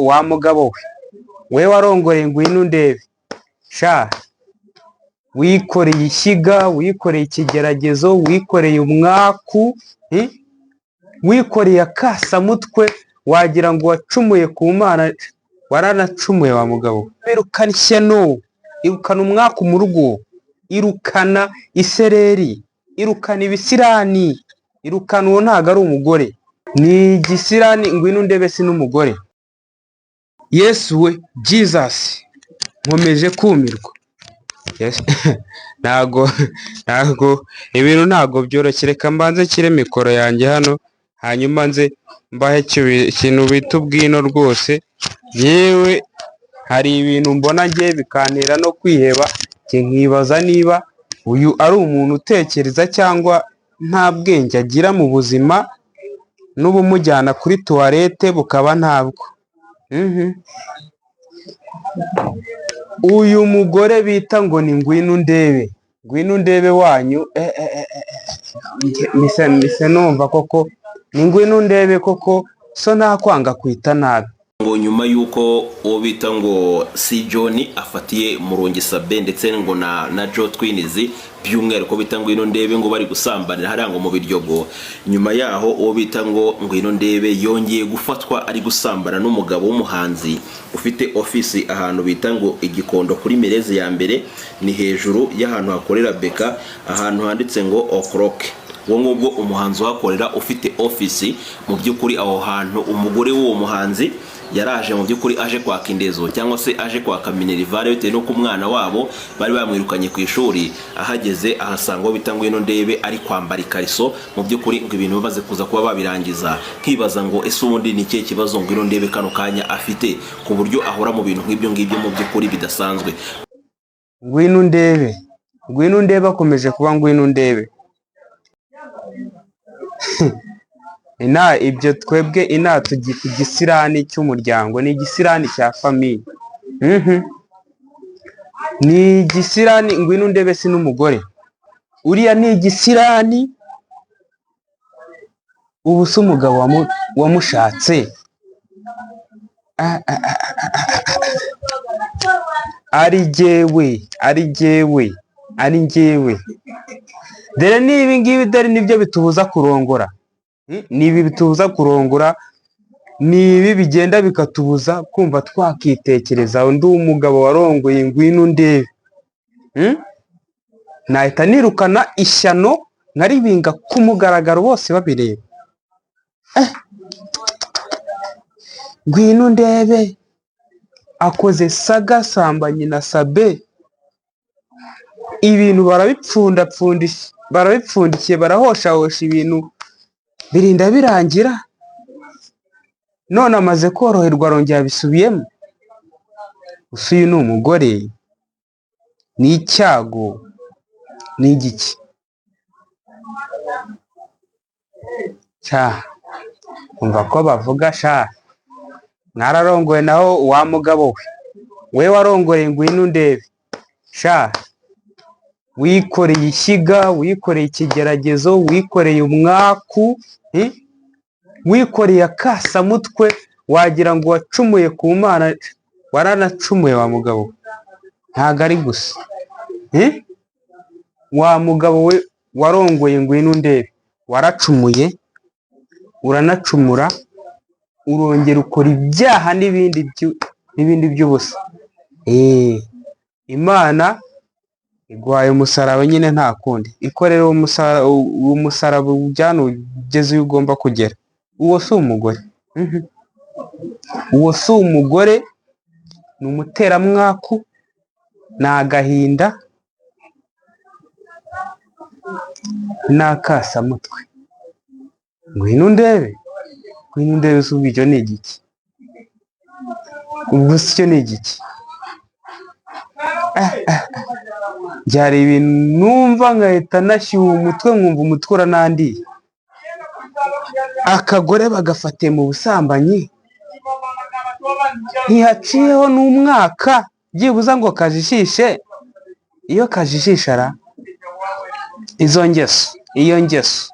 wa mugabo we warongoreye Ngwino undebe sha wikoreye ishyiga, wikoreye ikigeragezo, wikoreye umwaku, wikoreye akasamutwe, wagira ngo wacumuye ku Mana, waranacumuye wa mugabo. Irukana ishyano, irukana umwaku mu rugo, irukana isereri, irukana ibisirani, irukana uwo ntago ari umugore, ni igisirani. Ngwino undebe si n'umugore. Yesu we Jesus, nkomeje kumirwa. Ntago ibintu ntago byoroshye. Reka mbanze kire mikoro yanjye hano, hanyuma nze mbahe ikintu bita ubwino rwose. Yewe hari ibintu mbona ngiye bikantera no kwiheba, nkibaza niba uyu ari umuntu utekereza cyangwa nta bwenge agira mu buzima, n'ubumujyana kuri toilette bukaba ntabwo. Uyu mugore bita ngo ni Ngwino undebe, Ngwino undebe wanyu, mise numva koko ni Ngwino undebe koko, so nakwanga kwita nabi. Ngo nyuma yuko uwo bita ngo si John afatiye murongi SABIN ndetse ngo na Jo Twinizi by'umwihariko bita Ngwino ndebe ngo bari gusambanira hariya ngo mu biryogo. Nyuma yaho uwo bita ngo Ngwino ndebe yongeye gufatwa ari gusambana n'umugabo w'umuhanzi ufite ofisi ahantu bita ngo Igikondo kuri Merezi ya mbere, ni hejuru y'ahantu hakorera beka, ahantu handitse ngo O'clock. Wo ngubwo umuhanzi wakorera ufite ofisi, mu by'ukuri aho hantu umugore w'uwo muhanzi yaraje mu by'ukuri aje kwaka indezo cyangwa se aje kwaka minerivare bitewe no ku mwana wabo bari bamwirukanye ku ishuri. Ahageze ahasanga bita Ngwino ndebe ari kwambara ikariso, mu by'ukuri ngo ibintu bimaze kuza kuba babirangiza. Nkibaza ngo ese ubundi ni ikihe kibazo Ngwino ndebe kano kanya afite ku buryo ahora mu bintu nk'ibyo ngibyo mu by'ukuri bidasanzwe. Ngwino ndebe akomeje kuba Ngwino ndebe. Ibyo twebwe tugita igisirani cy'umuryango, ni igisirani cya famiye. Ni igisirani. Ngwino ndebe si n'umugore, uriya ni igisirani. Ubu se umugabo wamushatse ari jyewe. Dore n'ibi ngibi dore nibyo bitubuza kurongora, nibi bitubuza kurongora, nibi bigenda bikatubuza kumva twakitekereza. Undi umugabo warongoye Ngwino ndebe, nahita nirukana ishyano nkaribinga ku mugaragaro bose babireba. Ngwino ndebe akoze saga sambanye na SABIN, ibintu barabipfundikiye, barahoshahosha ibintu birinda birangira. None amaze koroherwa arongera bisubiyemo. Uyu ni umugore, ni icyago, ni igiki? Umva ko bavuga sha, mwararongoye naho wa mugabo we warongoreye Ngwino ndebe sha, wikoreye ishyiga, wikoreye ikigeragezo, wikoreye umwaku, wikoreye akasamutwe, wagira ngo wacumuye ku Mana, waranacumuye wa mugabo. Ntago ari gusa, wa mugabo we warongoye Ngwino ndebe, waracumuye, uranacumura, urongera ukora ibyaha n'ibindi by'ubusa. Imana iguhaye umusaraba nyine nta kundi, ikorere uwo musaraba ujyana ugeze uyu ugomba kugera. Uwo si umugore, uwo si umugore, ni umuteramwaku, ni agahinda, ni akasamutwe. Ngwino ndebe si ubwo ni igiki? Ubwo si cyo ni igiki? Byari ibintu numva nkahita nashyuha umutwe, nkumva umutwe uranandiye. Akagore bagafatiye mu busambanyi, ntihaciyeho n'umwaka byibuza ngo kajijishe. Iyo kajijishara iyo ngeso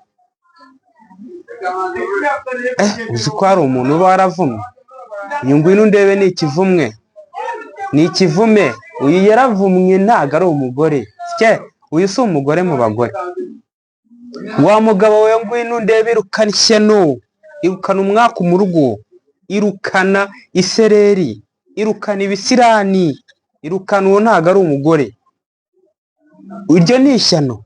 uzi ko hari umuntu uba waravumwe. uyu Ngwino undebe ni ikivumwe, ni ikivume. Uyu yaravumwe ntago ari umugore, uyu si umugore mu bagore. Wa mugabo we Ngwino undebe, irukana ishyano, irukana umwaka mu rugo, irukana isereri, irukana ibisirani, irukana uwo ntago ari umugore. Iryo ni ishyano.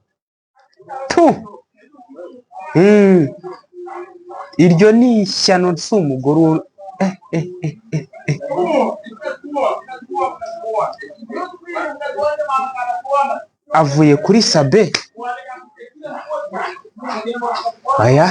Iryo ni ishyano, si umugore. Avuye kuri Sabe. Aya